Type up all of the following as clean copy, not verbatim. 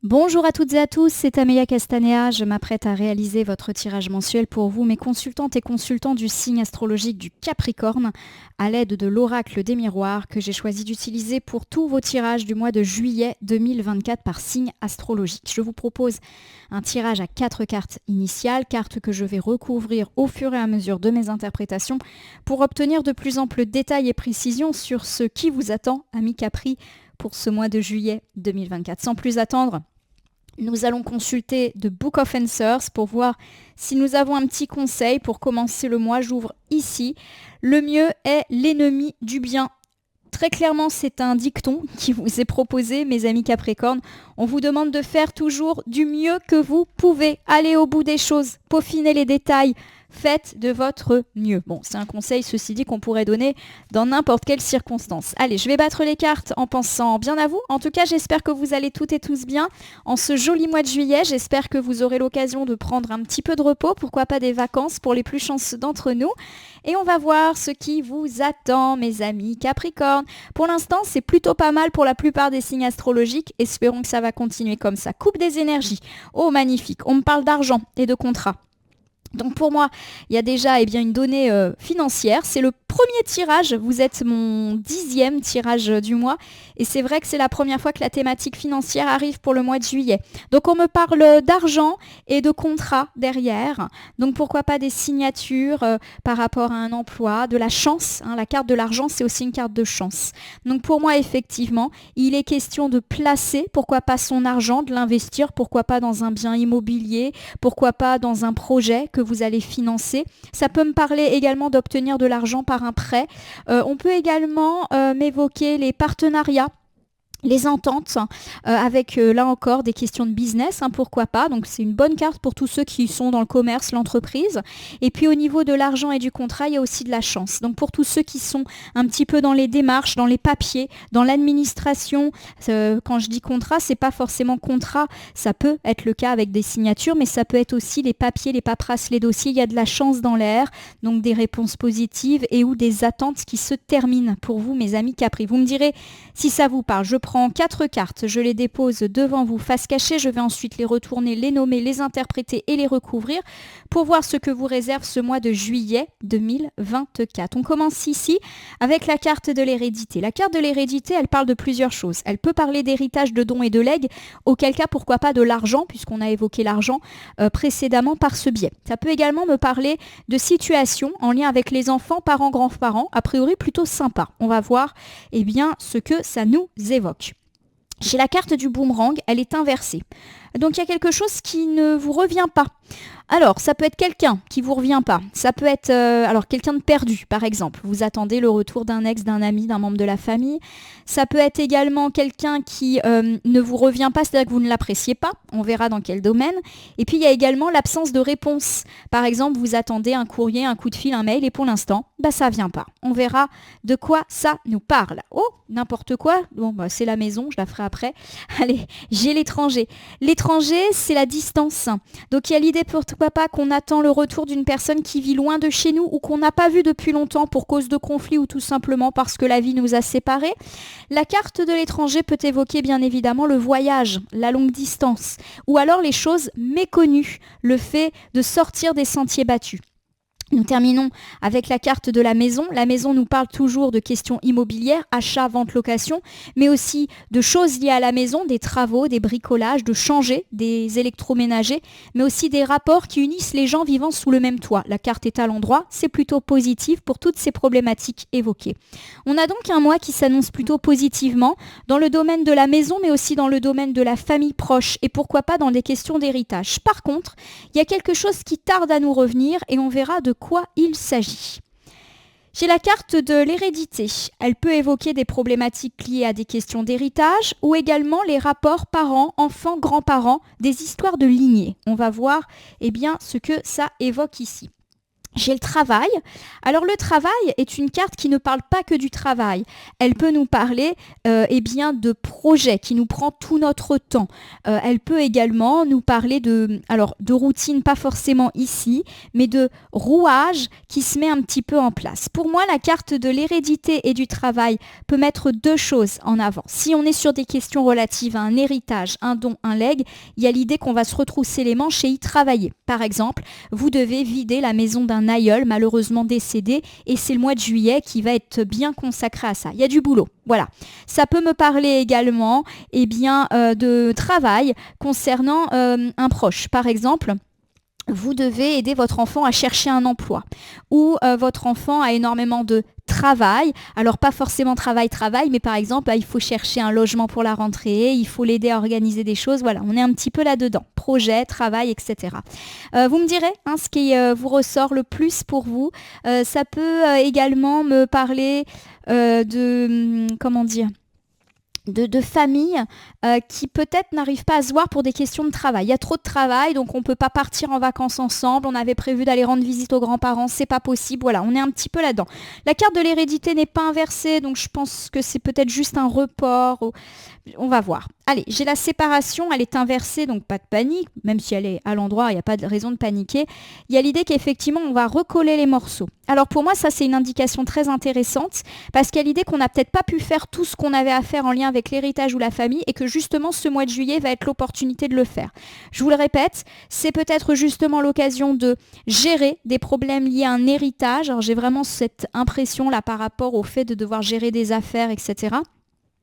Bonjour à toutes et à tous, c'est Amelia Castanea. Je m'apprête à réaliser votre tirage mensuel pour vous, mes consultantes et consultants du signe astrologique du Capricorne, à l'aide de l'oracle des miroirs que j'ai choisi d'utiliser pour tous vos tirages du mois de juillet 2024 par signe astrologique. Je vous propose un tirage à 4 cartes initiales, cartes que je vais recouvrir au fur et à mesure de mes interprétations pour obtenir de plus amples détails et précisions sur ce qui vous attend, amis Capri, pour ce mois de juillet 2024. Sans plus attendre, nous allons consulter The Book of Answers pour voir si nous avons un petit conseil pour commencer le mois. J'ouvre ici. Le mieux est l'ennemi du bien. Très clairement, c'est un dicton qui vous est proposé, mes amis Capricorne. On vous demande de faire toujours du mieux que vous pouvez. Allez au bout des choses, peaufinez les détails. Faites de votre mieux. Bon, c'est un conseil, ceci dit, qu'on pourrait donner dans n'importe quelle circonstance. Allez, je vais battre les cartes en pensant bien à vous. En tout cas, j'espère que vous allez toutes et tous bien en ce joli mois de juillet. J'espère que vous aurez l'occasion de prendre un petit peu de repos, pourquoi pas des vacances pour les plus chanceux d'entre nous. Et on va voir ce qui vous attend, mes amis Capricorne. Pour l'instant, c'est plutôt pas mal pour la plupart des signes astrologiques. Espérons que ça va continuer comme ça. Coupe des énergies. Oh, magnifique. On me parle d'argent et de contrat. Donc pour moi, il y a déjà une donnée financière. C'est le premier tirage, vous êtes mon 10e tirage du mois. Et c'est vrai que c'est la première fois que la thématique financière arrive pour le mois de juillet. Donc on me parle d'argent et de contrat derrière. Donc pourquoi pas des signatures par rapport à un emploi, de la chance. La carte de l'argent, c'est aussi une carte de chance. Donc pour moi, effectivement, il est question de placer, pourquoi pas son argent, de l'investir, pourquoi pas dans un bien immobilier, pourquoi pas dans un projet que vous allez financer. Ça peut me parler également d'obtenir de l'argent par un prêt. On peut également m'évoquer les partenariats, les ententes avec, là encore, des questions de business, pourquoi pas. Donc c'est une bonne carte pour tous ceux qui sont dans le commerce, l'entreprise. Et puis au niveau de l'argent et du contrat, il y a aussi de la chance. Donc pour tous ceux qui sont un petit peu dans les démarches, dans les papiers, dans l'administration, quand je dis contrat, c'est pas forcément contrat. Ça peut être le cas avec des signatures, mais ça peut être aussi les papiers, les paperasses, les dossiers. Il y a de la chance dans l'air, donc des réponses positives et ou des attentes qui se terminent pour vous, mes amis Capri. Vous me direz si ça vous parle. Je prends 4 cartes, je les dépose devant vous face cachée, je vais ensuite les retourner, les nommer, les interpréter et les recouvrir pour voir ce que vous réserve ce mois de juillet 2024. On commence ici avec la carte de l'hérédité. La carte de l'hérédité, elle parle de plusieurs choses. Elle peut parler d'héritage, de dons et de legs, auquel cas pourquoi pas de l'argent, puisqu'on a évoqué l'argent précédemment par ce biais. Ça peut également me parler de situations en lien avec les enfants, parents, grands-parents, a priori plutôt sympa. On va voir ce que ça nous évoque. Chez la carte du boomerang, elle est inversée. Donc il y a quelque chose qui ne vous revient pas. Alors, ça peut être quelqu'un qui ne vous revient pas. Ça peut être quelqu'un de perdu, par exemple. Vous attendez le retour d'un ex, d'un ami, d'un membre de la famille. Ça peut être également quelqu'un qui ne vous revient pas, c'est-à-dire que vous ne l'appréciez pas. On verra dans quel domaine. Et puis, il y a également l'absence de réponse. Par exemple, vous attendez un courrier, un coup de fil, un mail, et pour l'instant, ça ne vient pas. On verra de quoi ça nous parle. Oh, n'importe quoi. Bon, c'est la maison, je la ferai après. Allez, j'ai l'étranger. L'étranger, c'est la distance. Donc, il y a l'idée pourquoi pas qu'on attend le retour d'une personne qui vit loin de chez nous ou qu'on n'a pas vu depuis longtemps pour cause de conflit ou tout simplement parce que la vie nous a séparés. La carte de l'étranger peut évoquer bien évidemment le voyage, la longue distance ou alors les choses méconnues, le fait de sortir des sentiers battus. Nous terminons avec la carte de la maison. La maison nous parle toujours de questions immobilières, achat, vente, location, mais aussi de choses liées à la maison, des travaux, des bricolages, de changer, des électroménagers, mais aussi des rapports qui unissent les gens vivant sous le même toit. La carte est à l'endroit, c'est plutôt positif pour toutes ces problématiques évoquées. On a donc un mois qui s'annonce plutôt positivement dans le domaine de la maison, mais aussi dans le domaine de la famille proche et pourquoi pas dans des questions d'héritage. Par contre, il y a quelque chose qui tarde à nous revenir et on verra de quoi il s'agit. J'ai la carte de l'hérédité. Elle peut évoquer des problématiques liées à des questions d'héritage ou également les rapports parents, enfants, grands-parents, des histoires de lignée. On va voir ce que ça évoque ici. J'ai le travail. Alors le travail est une carte qui ne parle pas que du travail. Elle peut nous parler de projets qui nous prend tout notre temps. Elle peut également nous parler de routine, pas forcément ici, mais de rouage qui se met un petit peu en place. Pour moi, la carte de l'hérédité et du travail peut mettre deux choses en avant. Si on est sur des questions relatives à un héritage, un don, un legs, il y a l'idée qu'on va se retrousser les manches et y travailler. Par exemple, vous devez vider la maison d'un aïeul malheureusement décédé et c'est le mois de juillet qui va être bien consacré à ça. Il y a du boulot, voilà. Ça peut me parler également de travail concernant un proche. Par exemple, vous devez aider votre enfant à chercher un emploi ou votre enfant a énormément de travail, alors pas forcément travail, mais par exemple, il faut chercher un logement pour la rentrée, il faut l'aider à organiser des choses, voilà, on est un petit peu là-dedans, projet, travail, etc. Vous me direz ce qui vous ressort le plus pour vous. Ça peut également me parler de familles qui peut-être n'arrivent pas à se voir pour des questions de travail. Il y a trop de travail, donc on ne peut pas partir en vacances ensemble. On avait prévu d'aller rendre visite aux grands-parents, c'est pas possible. Voilà, on est un petit peu là-dedans. La carte de l'hérédité n'est pas inversée, donc je pense que c'est peut-être juste un report. On va voir. Allez, j'ai la séparation, elle est inversée, donc pas de panique, même si elle est à l'endroit, il n'y a pas de raison de paniquer. Il y a l'idée qu'effectivement, on va recoller les morceaux. Alors pour moi, ça c'est une indication très intéressante, parce qu'il y a l'idée qu'on n'a peut-être pas pu faire tout ce qu'on avait à faire en lien avec l'héritage ou la famille, et que justement ce mois de juillet va être l'opportunité de le faire. Je vous le répète, c'est peut-être justement l'occasion de gérer des problèmes liés à un héritage. Alors j'ai vraiment cette impression là par rapport au fait de devoir gérer des affaires, etc.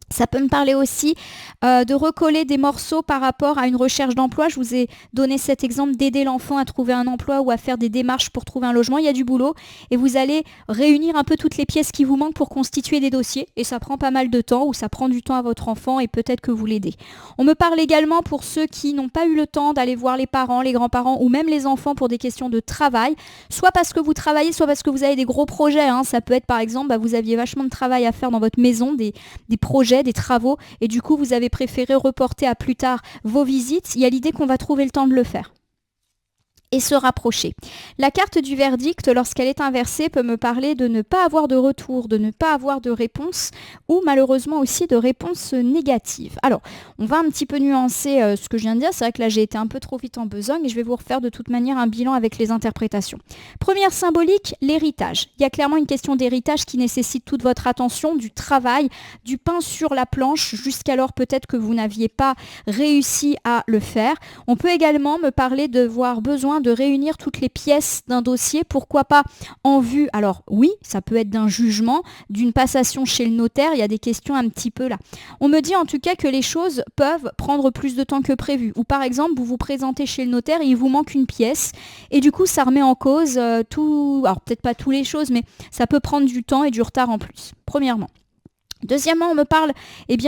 Ça peut me parler aussi de recoller des morceaux par rapport à une recherche d'emploi. Je vous ai donné cet exemple d'aider l'enfant à trouver un emploi ou à faire des démarches pour trouver un logement. Il y a du boulot et vous allez réunir un peu toutes les pièces qui vous manquent pour constituer des dossiers. Et ça prend pas mal de temps ou ça prend du temps à votre enfant et peut-être que vous l'aidez. On me parle également pour ceux qui n'ont pas eu le temps d'aller voir les parents, les grands-parents ou même les enfants pour des questions de travail. Soit parce que vous travaillez, soit parce que vous avez des gros projets. Ça peut être par exemple, vous aviez vachement de travail à faire dans votre maison, des projets, des travaux et du coup vous avez préféré reporter à plus tard vos visites. Il y a l'idée qu'on va trouver le temps de le faire et se rapprocher. La carte du verdict, lorsqu'elle est inversée, peut me parler de ne pas avoir de retour, de ne pas avoir de réponse ou malheureusement aussi de réponse négative. Alors, on va un petit peu nuancer ce que je viens de dire. C'est vrai que là, j'ai été un peu trop vite en besogne et je vais vous refaire de toute manière un bilan avec les interprétations. Première symbolique, l'héritage. Il y a clairement une question d'héritage qui nécessite toute votre attention, du travail, du pain sur la planche, jusqu'alors peut-être que vous n'aviez pas réussi à le faire. On peut également me parler de voir besoin de réunir toutes les pièces d'un dossier, pourquoi pas en vue, alors oui, ça peut être d'un jugement, d'une passation chez le notaire, il y a des questions un petit peu là. On me dit en tout cas que les choses peuvent prendre plus de temps que prévu, ou par exemple, vous vous présentez chez le notaire et il vous manque une pièce, et du coup ça remet en cause tout, alors peut-être pas toutes les choses, mais ça peut prendre du temps et du retard en plus, premièrement. Deuxièmement, on me parle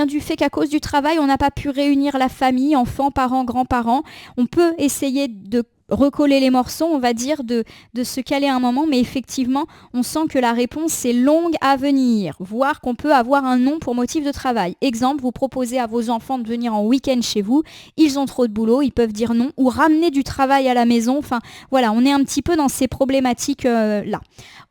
du fait qu'à cause du travail, on n'a pas pu réunir la famille, enfants, parents, grands-parents. On peut essayer de recoller les morceaux, on va dire, de se caler un moment, mais effectivement, on sent que la réponse est longue à venir, voire qu'on peut avoir un non pour motif de travail. Exemple, vous proposez à vos enfants de venir en week-end chez vous, ils ont trop de boulot, ils peuvent dire non, ou ramener du travail à la maison, enfin voilà, on est un petit peu dans ces problématiques-là.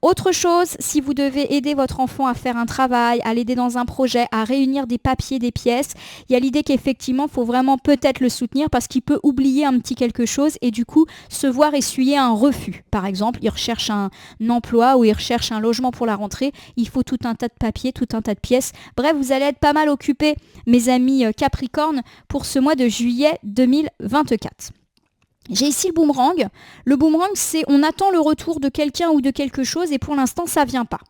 Autre chose, si vous devez aider votre enfant à faire un travail, à l'aider dans un projet, à réunir des papiers, des pièces, il y a l'idée qu'effectivement, il faut vraiment peut-être le soutenir parce qu'il peut oublier un petit quelque chose et du coup, se voir essuyer un refus. Par exemple, il recherche un emploi ou il recherche un logement pour la rentrée, il faut tout un tas de papiers, tout un tas de pièces. Bref, vous allez être pas mal occupés, mes amis Capricorne, pour ce mois de juillet 2024. J'ai ici le boomerang. Le boomerang, c'est on attend le retour de quelqu'un ou de quelque chose et pour l'instant, ça ne vient pas.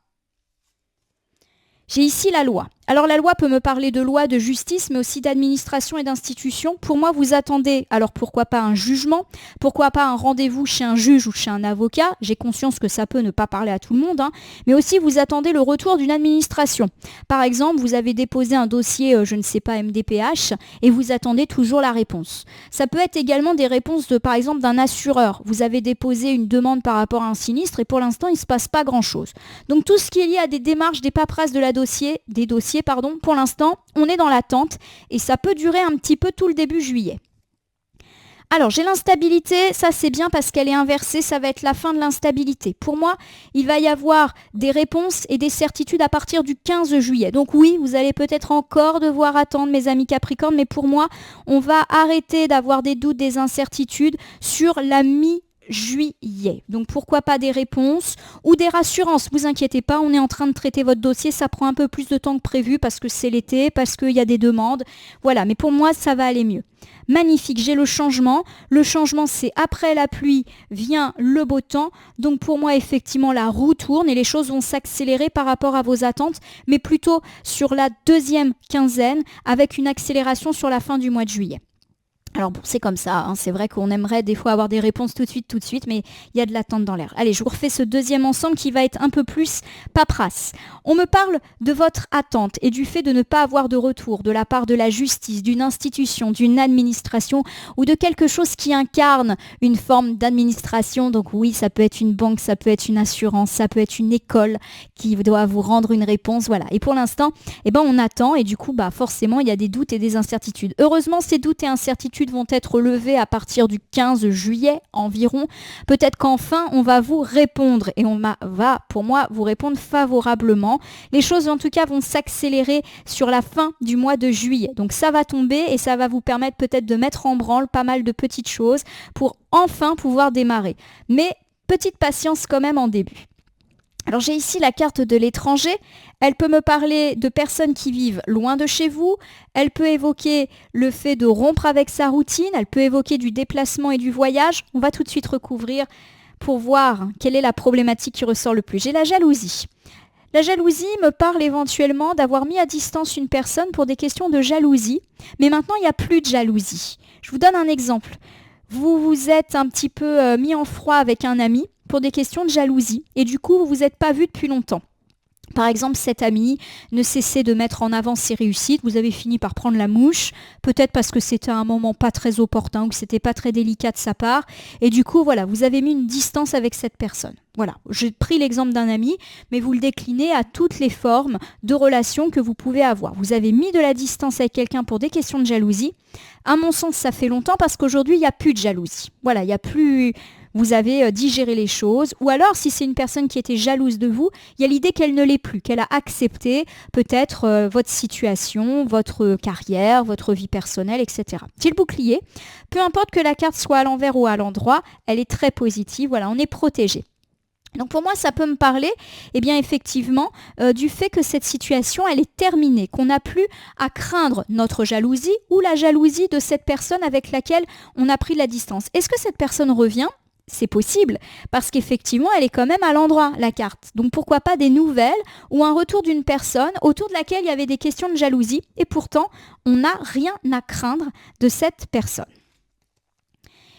J'ai ici la loi. Alors la loi peut me parler de loi, de justice, mais aussi d'administration et d'institution. Pour moi, vous attendez, alors pourquoi pas un jugement, pourquoi pas un rendez-vous chez un juge ou chez un avocat. J'ai conscience que ça peut ne pas parler à tout le monde, mais aussi vous attendez le retour d'une administration. Par exemple, vous avez déposé un dossier, je ne sais pas, MDPH, et vous attendez toujours la réponse. Ça peut être également des réponses de, par exemple, d'un assureur. Vous avez déposé une demande par rapport à un sinistre et pour l'instant, il ne se passe pas grand-chose. Donc tout ce qui est lié à des démarches, des paperasses des dossiers, pour l'instant, on est dans l'attente et ça peut durer un petit peu tout le début juillet. Alors, j'ai l'instabilité, ça c'est bien parce qu'elle est inversée, ça va être la fin de l'instabilité. Pour moi, il va y avoir des réponses et des certitudes à partir du 15 juillet. Donc oui, vous allez peut-être encore devoir attendre, mes amis Capricorne, mais pour moi, on va arrêter d'avoir des doutes, des incertitudes sur la mi-juillet. Donc pourquoi pas des réponses ou des rassurances. Vous inquiétez pas, on est en train de traiter votre dossier, ça prend un peu plus de temps que prévu parce que c'est l'été, parce qu'il y a des demandes. Voilà, mais pour moi, ça va aller mieux. Magnifique, j'ai le changement. Le changement, c'est après la pluie vient le beau temps. Donc pour moi, effectivement, la roue tourne et les choses vont s'accélérer par rapport à vos attentes, mais plutôt sur la deuxième quinzaine avec une accélération sur la fin du mois de juillet. Alors bon, c'est comme ça, hein. C'est vrai qu'on aimerait des fois avoir des réponses tout de suite, mais il y a de l'attente dans l'air. Allez, je vous refais ce deuxième ensemble qui va être un peu plus paperasse. On me parle de votre attente et du fait de ne pas avoir de retour de la part de la justice, d'une institution, d'une administration ou de quelque chose qui incarne une forme d'administration. Donc oui, ça peut être une banque, ça peut être une assurance, ça peut être une école qui doit vous rendre une réponse, voilà. Et pour l'instant, on attend et du coup, forcément, il y a des doutes et des incertitudes. Heureusement, ces doutes et incertitudes vont être levés à partir du 15 juillet environ. Peut-être qu'enfin, on va vous répondre et on va, pour moi, vous répondre favorablement. Les choses, en tout cas, vont s'accélérer sur la fin du mois de juillet. Donc, ça va tomber et ça va vous permettre peut-être de mettre en branle pas mal de petites choses pour enfin pouvoir démarrer. Mais petite patience quand même en début. Alors j'ai ici la carte de l'étranger, elle peut me parler de personnes qui vivent loin de chez vous, elle peut évoquer le fait de rompre avec sa routine, elle peut évoquer du déplacement et du voyage. On va tout de suite recouvrir pour voir quelle est la problématique qui ressort le plus. J'ai la jalousie. La jalousie me parle éventuellement d'avoir mis à distance une personne pour des questions de jalousie, mais maintenant il n'y a plus de jalousie. Je vous donne un exemple. Vous vous êtes un petit peu mis en froid avec un ami pour des questions de jalousie et du coup vous vous êtes pas vu depuis longtemps. Par exemple, cet ami ne cessait de mettre en avant ses réussites, vous avez fini par prendre la mouche, peut-être parce que c'était un moment pas très opportun ou que c'était pas très délicat de sa part, et du coup, voilà, vous avez mis une distance avec cette personne. Voilà, j'ai pris l'exemple d'un ami, mais vous le déclinez à toutes les formes de relations que vous pouvez avoir. Vous avez mis de la distance avec quelqu'un pour des questions de jalousie. À mon sens, ça fait longtemps parce qu'aujourd'hui, il n'y a plus de jalousie. Voilà, il n'y a plus... Vous avez digéré les choses. Ou alors, si c'est une personne qui était jalouse de vous, il y a l'idée qu'elle ne l'est plus, qu'elle a accepté peut-être votre situation, votre carrière, votre vie personnelle, etc. C'est le bouclier. Peu importe que la carte soit à l'envers ou à l'endroit, elle est très positive. Voilà, on est protégé. Donc pour moi, ça peut me parler, effectivement, du fait que cette situation, elle est terminée, qu'on n'a plus à craindre notre jalousie ou la jalousie de cette personne avec laquelle on a pris la distance. Est-ce que cette personne revient ? C'est possible, parce qu'effectivement, elle est quand même à l'endroit, la carte. Donc pourquoi pas des nouvelles ou un retour d'une personne autour de laquelle il y avait des questions de jalousie et pourtant, on n'a rien à craindre de cette personne.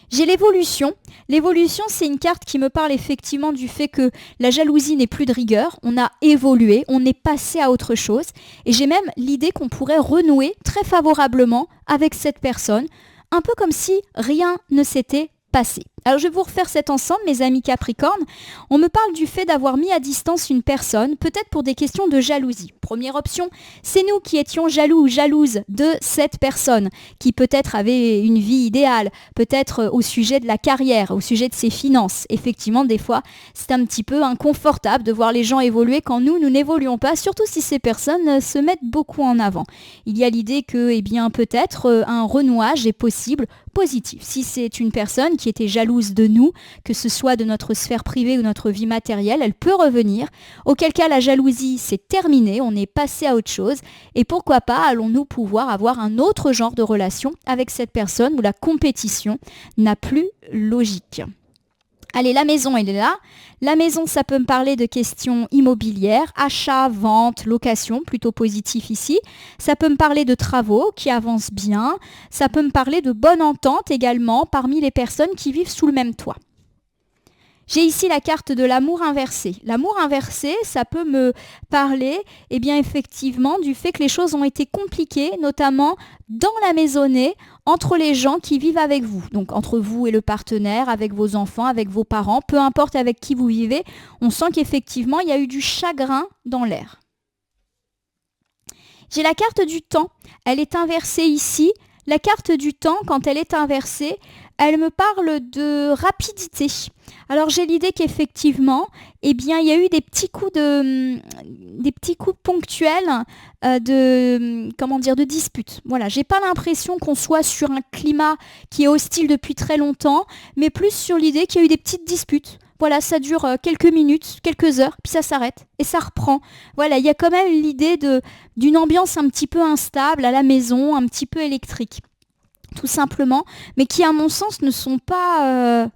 J'ai l'évolution. L'évolution, c'est une carte qui me parle effectivement du fait que la jalousie n'est plus de rigueur. On a évolué, on est passé à autre chose. Et j'ai même l'idée qu'on pourrait renouer très favorablement avec cette personne, un peu comme si rien ne s'était passé. Alors je vais vous refaire cet ensemble, mes amis Capricorne. On me parle du fait d'avoir mis à distance une personne, peut-être pour des questions de jalousie. Première option, c'est nous qui étions jaloux ou jalouses de cette personne, qui peut-être avait une vie idéale, peut-être au sujet de la carrière, au sujet de ses finances. Effectivement, des fois, c'est un petit peu inconfortable de voir les gens évoluer quand nous n'évoluons pas, surtout si ces personnes se mettent beaucoup en avant. Il y a l'idée que, peut-être un renouage est possible, positif. Si c'est une personne qui était jalouse de nous, que ce soit de notre sphère privée ou notre vie matérielle, elle peut revenir. Auquel cas, la jalousie, c'est terminé, on est passé à autre chose. Et pourquoi pas, allons-nous pouvoir avoir un autre genre de relation avec cette personne où la compétition n'a plus logique. Allez, la maison, elle est là. La maison, ça peut me parler de questions immobilières, achat, vente, location, plutôt positif ici. Ça peut me parler de travaux qui avancent bien. Ça peut me parler de bonne entente également parmi les personnes qui vivent sous le même toit. J'ai ici la carte de l'amour inversé. L'amour inversé, ça peut me parler, effectivement, du fait que les choses ont été compliquées, notamment dans la maisonnée, entre les gens qui vivent avec vous. Donc entre vous et le partenaire, avec vos enfants, avec vos parents, peu importe avec qui vous vivez, on sent qu'effectivement, il y a eu du chagrin dans l'air. J'ai la carte du temps. Elle est inversée ici. La carte du temps, quand elle est inversée, Elle me parle de rapidité. Alors j'ai l'idée qu'effectivement, il y a eu des petits coups ponctuels de disputes. Voilà, j'ai pas l'impression qu'on soit sur un climat qui est hostile depuis très longtemps, mais plus sur l'idée qu'il y a eu des petites disputes. Voilà, ça dure quelques minutes, quelques heures, puis ça s'arrête et ça reprend. Voilà, il y a quand même l'idée d'une ambiance un petit peu instable à la maison, un petit peu électrique. Tout simplement, mais qui à mon sens ne sont pas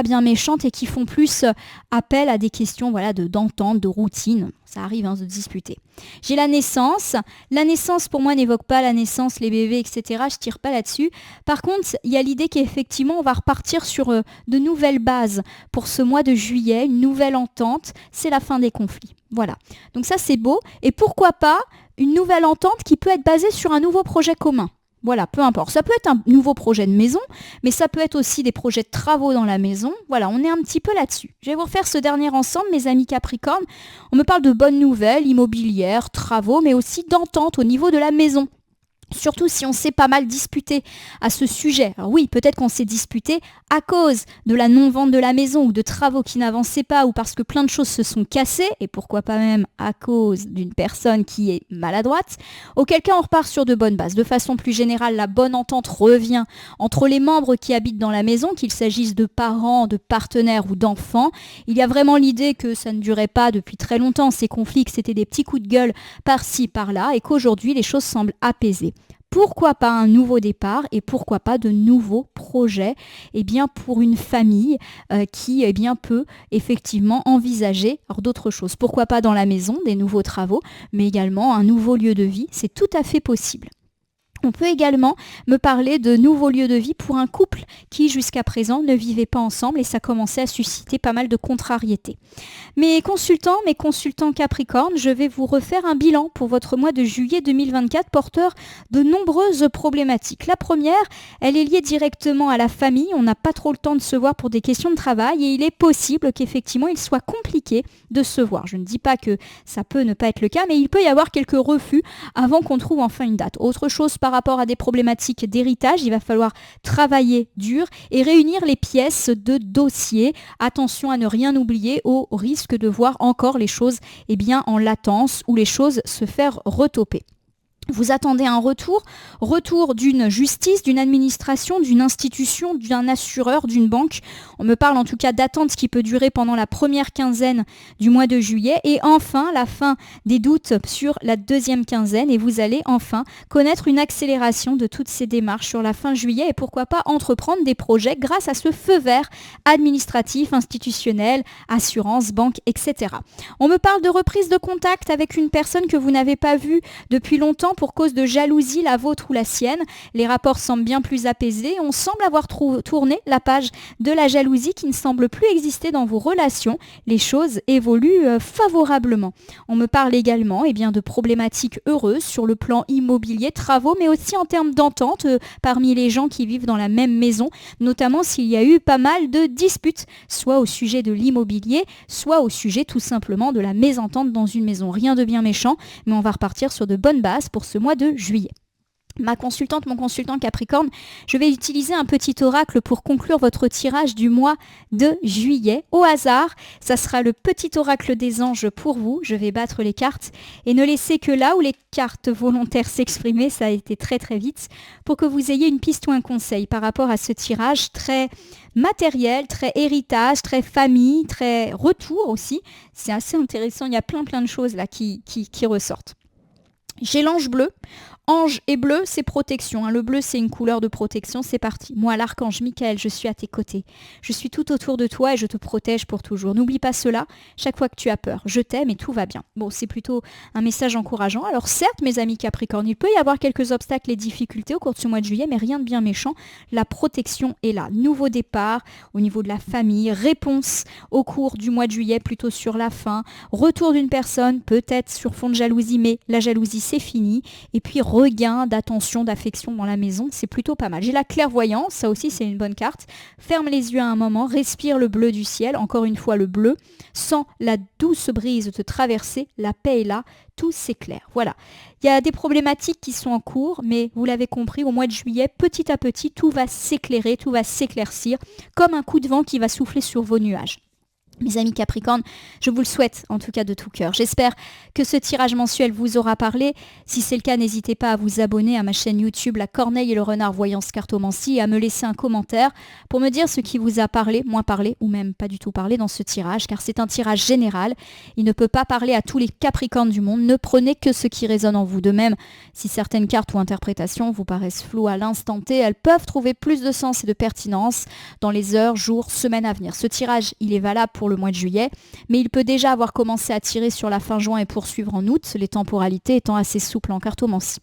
bien méchantes et qui font plus appel à des questions d'entente, de routine. Ça arrive de disputer. J'ai la naissance. La naissance pour moi n'évoque pas la naissance, les bébés, etc. Je tire pas là-dessus. Par contre, il y a l'idée qu'effectivement on va repartir sur de nouvelles bases pour ce mois de juillet, une nouvelle entente. C'est la fin des conflits. Voilà. Donc ça c'est beau. Et pourquoi pas une nouvelle entente qui peut être basée sur un nouveau projet commun. Voilà, peu importe. Ça peut être un nouveau projet de maison, mais ça peut être aussi des projets de travaux dans la maison. Voilà, on est un petit peu là-dessus. Je vais vous refaire ce dernier ensemble, mes amis Capricorne. On me parle de bonnes nouvelles, immobilières, travaux, mais aussi d'entente au niveau de la maison. Surtout si on s'est pas mal disputé à ce sujet. Alors oui, peut-être qu'on s'est disputé à cause de la non-vente de la maison ou de travaux qui n'avançaient pas ou parce que plein de choses se sont cassées et pourquoi pas même à cause d'une personne qui est maladroite. Auquel cas on repart sur de bonnes bases. De façon plus générale, la bonne entente revient entre les membres qui habitent dans la maison, qu'il s'agisse de parents, de partenaires ou d'enfants. Il y a vraiment l'idée que ça ne durait pas depuis très longtemps, ces conflits, que c'était des petits coups de gueule par-ci, par-là et qu'aujourd'hui les choses semblent apaisées. Pourquoi pas un nouveau départ et pourquoi pas de nouveaux projets pour une famille qui peut effectivement envisager d'autres choses. Pourquoi pas dans la maison, des nouveaux travaux, mais également un nouveau lieu de vie, c'est tout à fait possible. On peut également me parler de nouveaux lieux de vie pour un couple qui jusqu'à présent ne vivait pas ensemble et ça commençait à susciter pas mal de contrariétés. Mes consultants Capricorne, je vais vous refaire un bilan pour votre mois de juillet 2024 porteur de nombreuses problématiques. La première, elle est liée directement à la famille. On n'a pas trop le temps de se voir pour des questions de travail et il est possible qu'effectivement il soit compliqué de se voir. Je ne dis pas que ça peut ne pas être le cas, mais il peut y avoir quelques refus avant qu'on trouve enfin une date. Autre chose par rapport à des problématiques d'héritage, il va falloir travailler dur et réunir les pièces de dossier. Attention à ne rien oublier au risque de voir encore les choses en latence ou les choses se faire retoper. Vous attendez un retour d'une justice, d'une administration, d'une institution, d'un assureur, d'une banque. On me parle en tout cas d'attente qui peut durer pendant la première quinzaine du mois de juillet et enfin la fin des doutes sur la deuxième quinzaine et vous allez enfin connaître une accélération de toutes ces démarches sur la fin juillet et pourquoi pas entreprendre des projets grâce à ce feu vert administratif, institutionnel, assurance, banque, etc. On me parle de reprise de contact avec une personne que vous n'avez pas vue depuis longtemps pour cause de jalousie, la vôtre ou la sienne. Les rapports semblent bien plus apaisés. On semble avoir tourné la page de la jalousie qui ne semble plus exister dans vos relations. Les choses évoluent favorablement. On me parle également de problématiques heureuses sur le plan immobilier, travaux, mais aussi en termes d'entente parmi les gens qui vivent dans la même maison, notamment s'il y a eu pas mal de disputes, soit au sujet de l'immobilier, soit au sujet tout simplement de la mésentente dans une maison. Rien de bien méchant, mais on va repartir sur de bonnes bases pour ce mois de juillet. Mon consultant Capricorne, je vais utiliser un petit oracle pour conclure votre tirage du mois de juillet. Au hasard, ça sera le petit oracle des anges pour vous. Je vais battre les cartes et ne laisser que là où les cartes volontaires s'exprimer, ça a été très très vite, pour que vous ayez une piste ou un conseil par rapport à ce tirage très matériel, très héritage, très famille, très retour aussi. C'est assez intéressant, il y a plein de choses là qui ressortent. J'ai l'ange bleu. Ange et bleu, c'est protection. Le bleu, c'est une couleur de protection. C'est parti. Moi, l'archange Michael, je suis à tes côtés. Je suis tout autour de toi et je te protège pour toujours. N'oublie pas cela chaque fois que tu as peur. Je t'aime et tout va bien. Bon, c'est plutôt un message encourageant. Alors certes, mes amis Capricorne, il peut y avoir quelques obstacles et difficultés au cours de ce mois de juillet, mais rien de bien méchant. La protection est là. Nouveau départ au niveau de la famille. Réponse au cours du mois de juillet, plutôt sur la fin. Retour d'une personne, peut-être sur fond de jalousie, mais la jalousie, c'est fini. Et puis regain d'attention, d'affection dans la maison. C'est plutôt pas mal. J'ai la clairvoyance, ça aussi c'est une bonne carte. Ferme les yeux à un moment, respire le bleu du ciel, encore une fois le bleu. Sens la douce brise te traverser, la paix est là, tout s'éclaire. Voilà. Il y a des problématiques qui sont en cours, mais vous l'avez compris, au mois de juillet, petit à petit, tout va s'éclairer, tout va s'éclaircir, comme un coup de vent qui va souffler sur vos nuages. Mes amis Capricorne, je vous le souhaite en tout cas de tout cœur. J'espère que ce tirage mensuel vous aura parlé. Si c'est le cas, n'hésitez pas à vous abonner à ma chaîne YouTube La Corneille et le Renard Voyance Cartomancie et à me laisser un commentaire pour me dire ce qui vous a parlé, moins parlé ou même pas du tout parlé dans ce tirage, car c'est un tirage général. Il ne peut pas parler à tous les Capricornes du monde. Ne prenez que ce qui résonne en vous. De même, si certaines cartes ou interprétations vous paraissent floues à l'instant T, elles peuvent trouver plus de sens et de pertinence dans les heures, jours, semaines à venir. Ce tirage, il est valable pour le mois de juillet, mais il peut déjà avoir commencé à tirer sur la fin juin et poursuivre en août, les temporalités étant assez souples en cartomancie.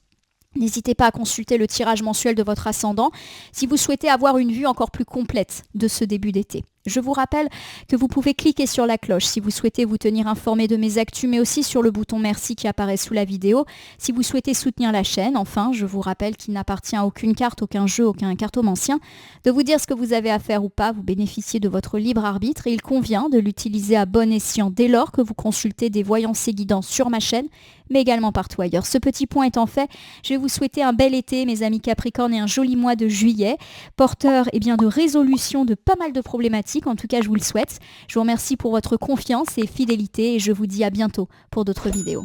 N'hésitez pas à consulter le tirage mensuel de votre ascendant si vous souhaitez avoir une vue encore plus complète de ce début d'été. Je vous rappelle que vous pouvez cliquer sur la cloche si vous souhaitez vous tenir informé de mes actus, mais aussi sur le bouton merci qui apparaît sous la vidéo si vous souhaitez soutenir la chaîne. Enfin, je vous rappelle qu'il n'appartient à aucune carte, aucun jeu, aucun cartomancien de vous dire ce que vous avez à faire ou pas. Vous bénéficiez de votre libre arbitre et il convient de l'utiliser à bon escient dès lors que vous consultez des voyances et guidances sur ma chaîne, mais également partout ailleurs. Ce petit point étant fait, je vais vous souhaiter un bel été, mes amis Capricorne, et un joli mois de juillet, porteur de résolution de pas mal de problématiques. En tout cas, je vous le souhaite. Je vous remercie pour votre confiance et fidélité et je vous dis à bientôt pour d'autres vidéos.